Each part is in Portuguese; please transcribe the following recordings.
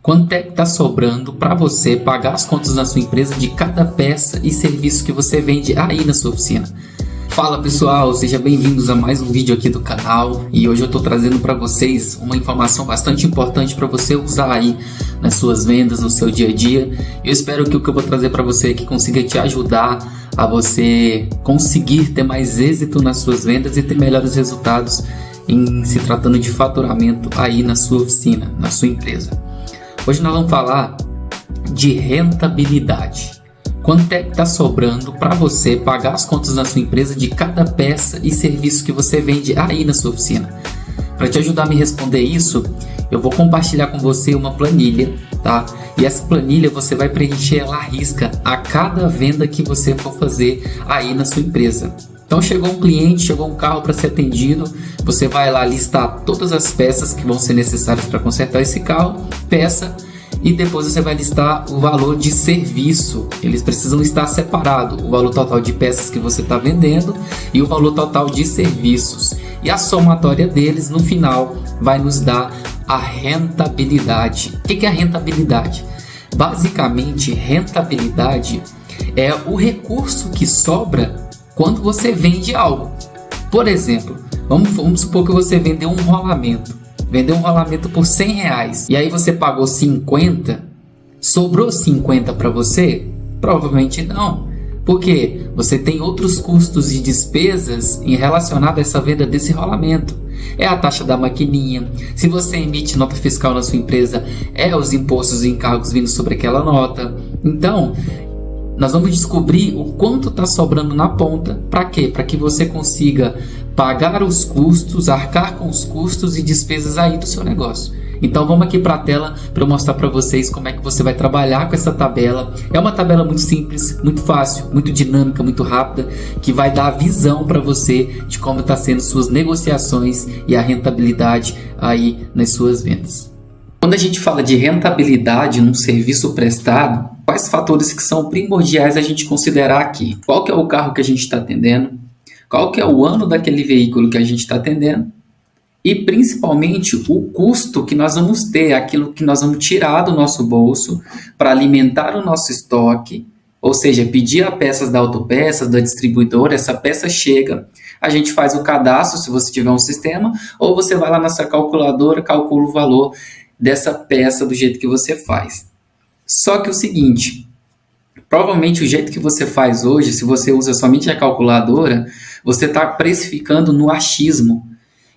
Quanto é que está sobrando para você pagar as contas da sua empresa de cada peça e serviço que você vende aí na sua oficina? Fala pessoal, sejam bem-vindos a mais um vídeo aqui do canal e hoje eu estou trazendo para vocês uma informação bastante importante para você usar aí nas suas vendas, no seu dia a dia. Eu espero que o que eu vou trazer para você aqui consiga te ajudar a você conseguir ter mais êxito nas suas vendas e ter melhores resultados em se tratando de faturamento aí na sua oficina, na sua empresa. Hoje nós vamos falar de rentabilidade. Quanto é que está sobrando para você pagar as contas da sua empresa de cada peça e serviço que você vende aí na sua oficina? Para te ajudar a me responder isso, eu vou compartilhar com você uma planilha, tá? E essa planilha você vai preencher ela à risca a cada venda que você for fazer aí na sua empresa. Então chegou um cliente, chegou um carro para ser atendido, você vai lá listar todas as peças que vão ser necessárias para consertar esse carro, e depois você vai listar o valor de serviço. Eles precisam estar separados, o valor total de peças que você está vendendo e o valor total de serviços. E a somatória deles no final vai nos dar a rentabilidade. O que é a rentabilidade? Basicamente, rentabilidade é o recurso que sobra quando você vende algo. Por exemplo, vamos supor que você vendeu um rolamento. Vendeu um rolamento por R$100 e aí você pagou 50, sobrou 50 para você? Provavelmente não, porque você tem outros custos e despesas em relacionado a essa venda desse rolamento. É a taxa da maquininha, se você emite nota fiscal na sua empresa, é os impostos e encargos vindo sobre aquela nota. Então, nós vamos descobrir o quanto está sobrando na ponta. Para quê? Para que você consiga pagar os custos, arcar com os custos e despesas aí do seu negócio. Então vamos aqui para a tela para eu mostrar para vocês como é que você vai trabalhar com essa tabela. É uma tabela muito simples, muito fácil, muito dinâmica, muito rápida, que vai dar a visão para você de como está sendo suas negociações e a rentabilidade aí nas suas vendas. Quando a gente fala de rentabilidade num serviço prestado, quais fatores que são primordiais a gente considerar aqui? Qual que é o carro que a gente está atendendo? Qual que é o ano daquele veículo que a gente está atendendo? E principalmente o custo que nós vamos ter, aquilo que nós vamos tirar do nosso bolso para alimentar o nosso estoque, ou seja, pedir a peças da autopeças, da distribuidora, essa peça chega, a gente faz o cadastro se você tiver um sistema, ou você vai lá nessa calculadora, calcula o valor dessa peça do jeito que você faz. Só que o seguinte, provavelmente o jeito que você faz hoje, se você usa somente a calculadora, você está precificando no achismo.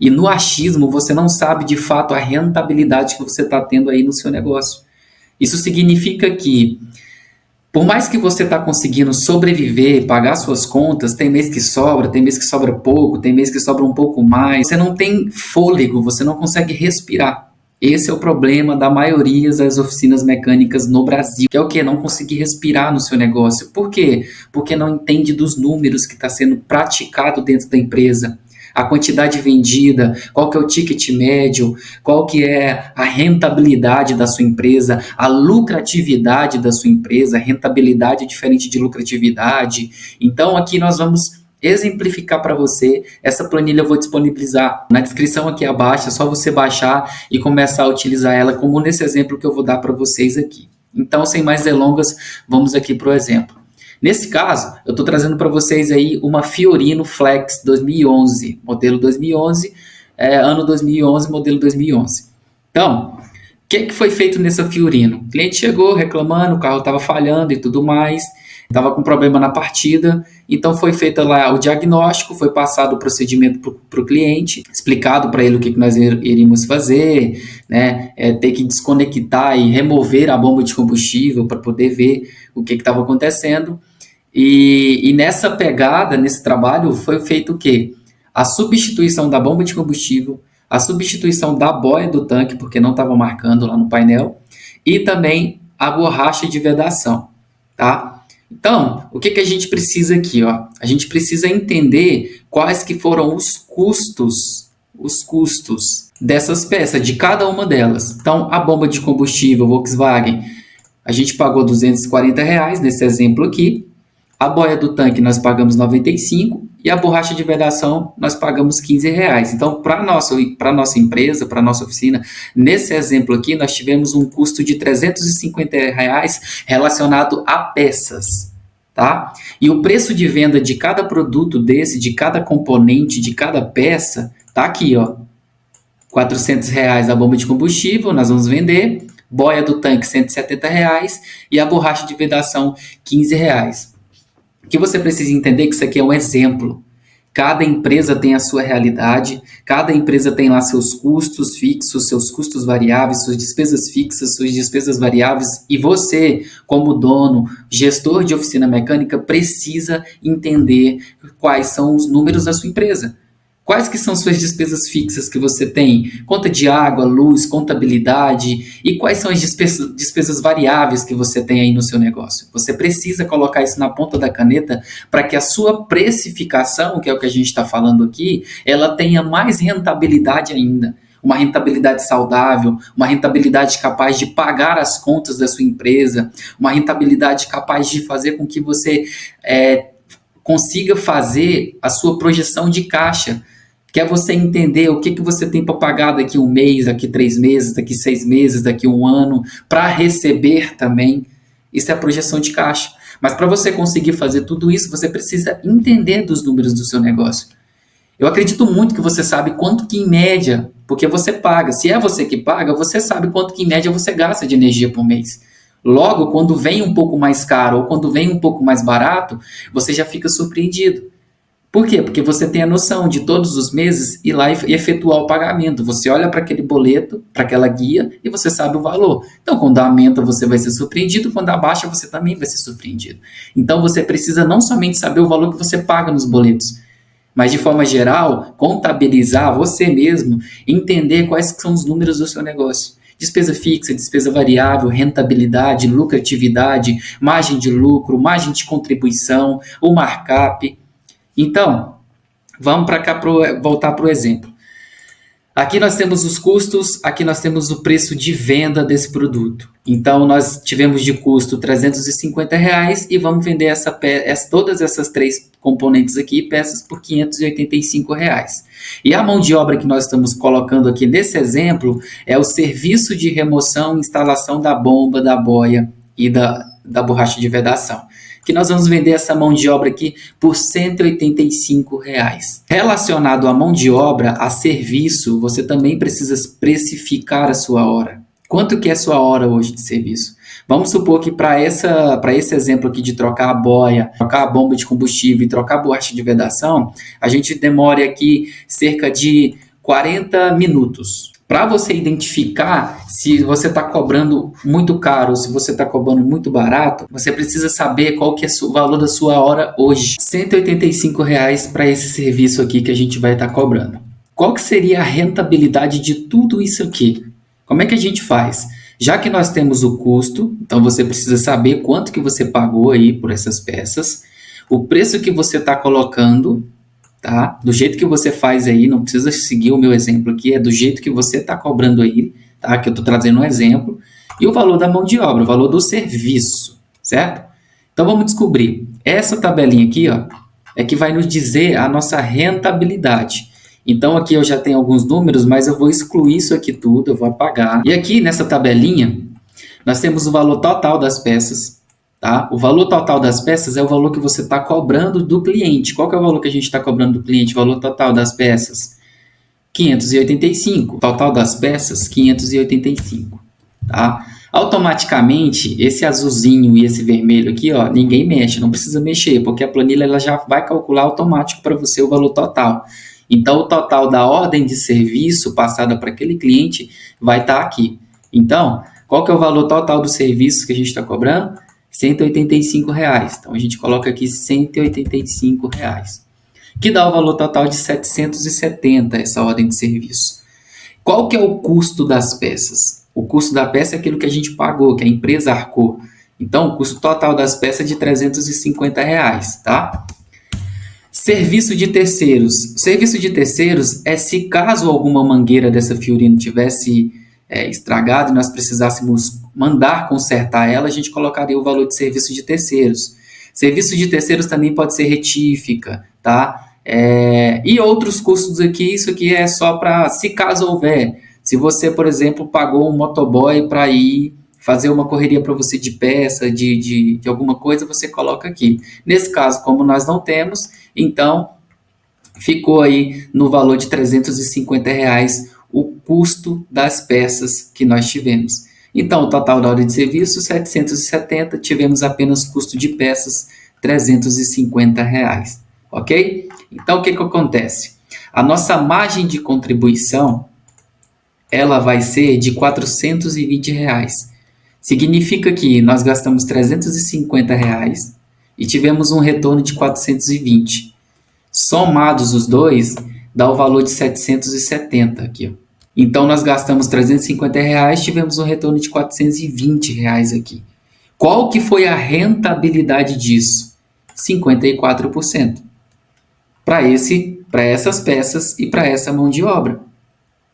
E no achismo você não sabe de fato a rentabilidade que você está tendo aí no seu negócio. Isso significa que, por mais que você está conseguindo sobreviver, pagar suas contas, tem mês que sobra pouco, tem mês que sobra um pouco mais, você não tem fôlego, você não consegue respirar. Esse é o problema da maioria das oficinas mecânicas no Brasil, que é o que? Não conseguir respirar no seu negócio. Por quê? Porque não entende dos números que está sendo praticado dentro da empresa. A quantidade vendida, qual que é o ticket médio, qual que é a rentabilidade da sua empresa, a lucratividade da sua empresa, rentabilidade é diferente de lucratividade. Então aqui nós vamos exemplificar para você. Essa planilha eu vou disponibilizar na descrição aqui abaixo, é só você baixar e começar a utilizar ela como nesse exemplo que eu vou dar para vocês aqui. Então, sem mais delongas, vamos aqui para o exemplo. Nesse caso, eu estou trazendo para vocês aí uma Fiorino Flex 2011, modelo 2011, ano 2011, modelo 2011. Então, o que foi feito nessa Fiorino? O cliente chegou reclamando, o carro estava falhando e tudo mais, estava com problema na partida, então foi feito lá o diagnóstico, foi passado o procedimento para o cliente, explicado para ele o que nós iríamos fazer, né? Ter que desconectar e remover a bomba de combustível para poder ver o que estava acontecendo. E nessa pegada, nesse trabalho, foi feito o quê? A substituição da bomba de combustível, a substituição da boia do tanque, porque não estava marcando lá no painel, e também a borracha de vedação, tá? Então, o que a gente precisa aqui, ó? A gente precisa entender quais que foram os custos dessas peças, de cada uma delas. Então, a bomba de combustível Volkswagen, a gente pagou R$240 nesse exemplo aqui. A boia do tanque nós pagamos R$ 95 e a borracha de vedação nós pagamos R$ 15. Então, para a nossa empresa, para a nossa oficina, nesse exemplo aqui, nós tivemos um custo de R$ 350 relacionado a peças. Tá? E o preço de venda de cada produto desse, de cada componente, de cada peça, tá aqui, ó. R$ 400 a bomba de combustível, nós vamos vender, boia do tanque R$ 170 e a borracha de vedação R$ 15. O que você precisa entender é que isso aqui é um exemplo. Cada empresa tem a sua realidade, cada empresa tem lá seus custos fixos, seus custos variáveis, suas despesas fixas, suas despesas variáveis, e você, como dono, gestor de oficina mecânica, precisa entender quais são os números da sua empresa. Quais que são suas despesas fixas que você tem? Conta de água, luz, contabilidade. E quais são as despesas variáveis que você tem aí no seu negócio? Você precisa colocar isso na ponta da caneta para que a sua precificação, que é o que a gente está falando aqui, ela tenha mais rentabilidade ainda. Uma rentabilidade saudável, uma rentabilidade capaz de pagar as contas da sua empresa, uma rentabilidade capaz de fazer com que você consiga fazer a sua projeção de caixa. Que é você entender o que você tem para pagar daqui 1 mês, daqui 3 meses, daqui 6 meses, daqui 1 ano, para receber também. Isso é a projeção de caixa. Mas para você conseguir fazer tudo isso, você precisa entender dos números do seu negócio. Eu acredito muito que você sabe quanto que em média, porque você paga. Se é você que paga, você sabe quanto que em média você gasta de energia por mês. Logo, quando vem um pouco mais caro ou quando vem um pouco mais barato, você já fica surpreendido. Por quê? Porque você tem a noção de todos os meses ir lá e efetuar o pagamento. Você olha para aquele boleto, para aquela guia e você sabe o valor. Então, quando aumenta, você vai ser surpreendido. Quando abaixa, você também vai ser surpreendido. Então, você precisa não somente saber o valor que você paga nos boletos, mas, de forma geral, contabilizar você mesmo, entender quais são os números do seu negócio. Despesa fixa, despesa variável, rentabilidade, lucratividade, margem de lucro, margem de contribuição, o markup. Então, vamos para cá, voltar para o exemplo. Aqui nós temos os custos, aqui nós temos o preço de venda desse produto. Então, nós tivemos de custo R$ 350 e vamos vender todas essas 3 componentes aqui, peças, por R$ 585. E a mão de obra que nós estamos colocando aqui nesse exemplo é o serviço de remoção e instalação da bomba, da boia e da borracha de vedação, que nós vamos vender essa mão de obra aqui por R$ 185. Relacionado à mão de obra, a serviço, você também precisa precificar a sua hora. Quanto que é a sua hora hoje de serviço? Vamos supor que para esse exemplo aqui de trocar a boia, trocar a bomba de combustível e trocar a borracha de vedação, a gente demore aqui cerca de 40 minutos. Para você identificar se você está cobrando muito caro ou se você está cobrando muito barato, você precisa saber qual que é o valor da sua hora hoje. R$ 185 para esse serviço aqui que a gente vai estar cobrando. Qual que seria a rentabilidade de tudo isso aqui? Como é que a gente faz? Já que nós temos o custo, então você precisa saber quanto que você pagou aí por essas peças, o preço que você está colocando, tá? Do jeito que você faz aí, não precisa seguir o meu exemplo aqui, é do jeito que você está cobrando aí, tá? Que eu estou trazendo um exemplo, e o valor da mão de obra, o valor do serviço, certo? Então vamos descobrir. Essa tabelinha aqui, ó, é que vai nos dizer a nossa rentabilidade. Então aqui eu já tenho alguns números, mas eu vou excluir isso aqui tudo, eu vou apagar. E aqui nessa tabelinha, nós temos o valor total das peças. Tá? O valor total das peças é o valor que você está cobrando do cliente. Qual que é o valor que a gente está cobrando do cliente? O valor total das peças? 585. Total das peças? 585. Tá? Automaticamente, esse azulzinho e esse vermelho aqui, ó, ninguém mexe, não precisa mexer, porque a planilha ela já vai calcular automático para você o valor total. Então, o total da ordem de serviço passada para aquele cliente vai estar aqui. Então, qual que é o valor total do serviço que a gente está cobrando? R$ 185. Então, a gente coloca aqui R$ 185, que dá o valor total de 770, essa ordem de serviço. Qual que é o custo das peças? O custo da peça é aquilo que a gente pagou, que a empresa arcou. Então, o custo total das peças é de R$ 350, tá? Serviço de terceiros. Serviço de terceiros é se caso alguma mangueira dessa Fiorino tivesse estragado e nós precisássemos mandar consertar ela, a gente colocaria o valor de serviço de terceiros. Serviço de terceiros também pode ser retífica, tá? E outros custos aqui, isso aqui é só para, se caso houver, se você, por exemplo, pagou um motoboy para ir fazer uma correria para você de peça, de alguma coisa, você coloca aqui. Nesse caso, como nós não temos, então ficou aí no valor de R$350 o custo das peças que nós tivemos. Então, o total da hora de serviço, 770, tivemos apenas custo de peças, R$350, ok? Então, o que acontece? A nossa margem de contribuição, ela vai ser de R$420. Significa que nós gastamos R$350 e tivemos um retorno de 420. Somados os dois, dá o valor de 770 aqui, ó. Então, nós gastamos R$350, tivemos um retorno de R$420 aqui. Qual que foi a rentabilidade disso? 54%. Para essas peças e para essa mão de obra,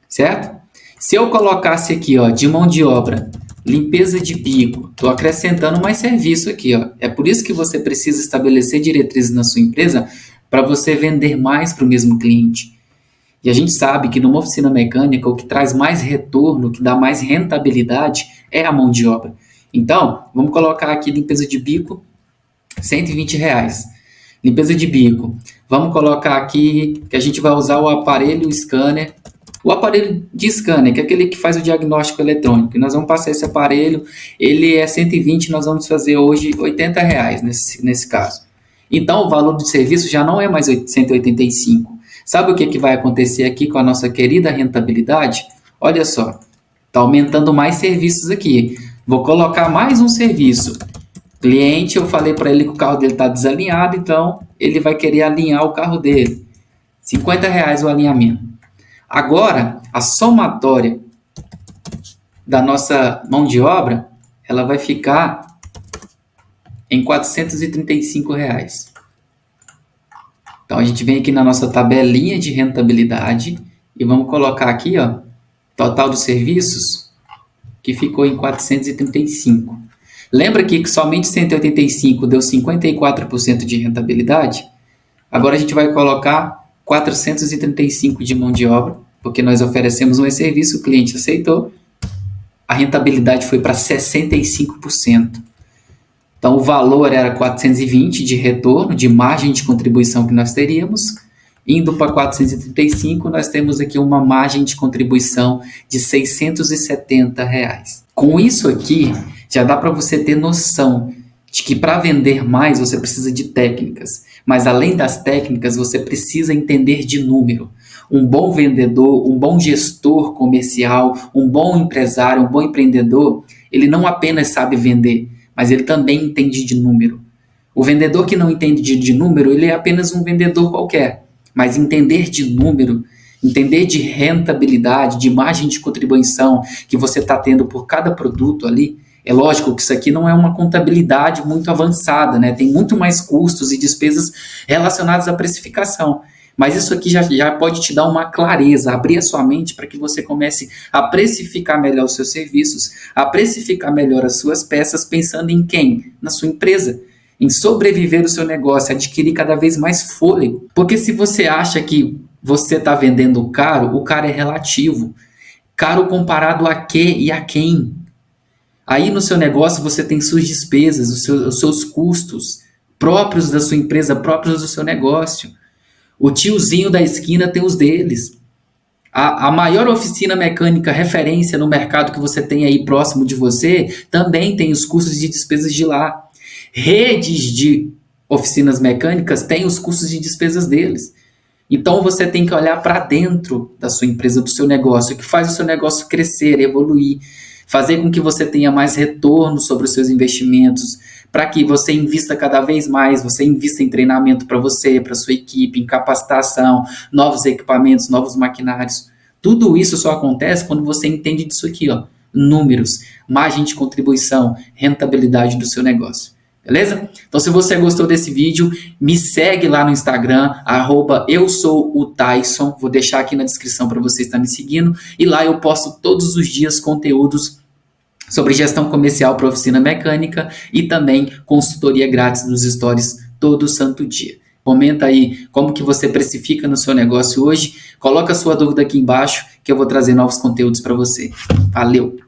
certo? Se eu colocasse aqui, ó, de mão de obra, limpeza de bico, estou acrescentando mais serviço aqui, ó. É por isso que você precisa estabelecer diretrizes na sua empresa para você vender mais para o mesmo cliente. E a gente sabe que numa oficina mecânica, o que traz mais retorno, o que dá mais rentabilidade, é a mão de obra. Então, vamos colocar aqui limpeza de bico, R$120. Limpeza de bico. Vamos colocar aqui que a gente vai usar o aparelho scanner. O aparelho de scanner, que é aquele que faz o diagnóstico eletrônico. Nós vamos passar esse aparelho, ele é 120, nós vamos fazer hoje R$80 nesse caso. Então, o valor do serviço já não é mais 185. Sabe o que vai acontecer aqui com a nossa querida rentabilidade? Olha só, está aumentando mais serviços aqui. Vou colocar mais um serviço. Cliente, eu falei para ele que o carro dele está desalinhado, então ele vai querer alinhar o carro dele. R$50 o alinhamento. Agora, a somatória da nossa mão de obra, ela vai ficar em R$435. Então, a gente vem aqui na nossa tabelinha de rentabilidade e vamos colocar aqui, ó, total dos serviços, que ficou em 435. Lembra aqui que somente 185 deu 54% de rentabilidade? Agora a gente vai colocar 435 de mão de obra, porque nós oferecemos um serviço, o cliente aceitou, a rentabilidade foi para 65%. Então, o valor era 420 de retorno, de margem de contribuição que nós teríamos. Indo para 435, nós temos aqui uma margem de contribuição de R$670. Com isso aqui, já dá para você ter noção de que para vender mais, você precisa de técnicas. Mas, além das técnicas, você precisa entender de número. Um bom vendedor, um bom gestor comercial, um bom empresário, um bom empreendedor, ele não apenas sabe vender, mas ele também entende de número. O vendedor que não entende de número, ele é apenas um vendedor qualquer. Mas entender de número, entender de rentabilidade, de margem de contribuição que você está tendo por cada produto ali, é lógico que isso aqui não é uma contabilidade muito avançada, né? Tem muito mais custos e despesas relacionados à precificação. Mas isso aqui já pode te dar uma clareza, abrir a sua mente para que você comece a precificar melhor os seus serviços, a precificar melhor as suas peças, pensando em quem? Na sua empresa. Em sobreviver o seu negócio, adquirir cada vez mais fôlego. Porque se você acha que você está vendendo caro, o caro é relativo. Caro comparado a quê e a quem? Aí no seu negócio você tem suas despesas, os seus custos próprios da sua empresa, próprios do seu negócio. O tiozinho da esquina tem os deles. A maior oficina mecânica referência no mercado que você tem aí próximo de você também tem os custos de despesas de lá. Redes de oficinas mecânicas têm os custos de despesas deles. Então você tem que olhar para dentro da sua empresa, do seu negócio, o que faz o seu negócio crescer, evoluir, fazer com que você tenha mais retorno sobre os seus investimentos, para que você invista cada vez mais, você invista em treinamento para você, para sua equipe, em capacitação, novos equipamentos, novos maquinários. Tudo isso só acontece quando você entende disso aqui, ó, números, margem de contribuição, rentabilidade do seu negócio. Beleza? Então, se você gostou desse vídeo, me segue lá no Instagram, @eusoutayson. Vou deixar aqui na descrição para você estar me seguindo. E lá eu posto todos os dias conteúdos sobre gestão comercial para oficina mecânica e também consultoria grátis nos stories todo santo dia. Comenta aí como que você precifica no seu negócio hoje, coloca a sua dúvida aqui embaixo que eu vou trazer novos conteúdos para você. Valeu!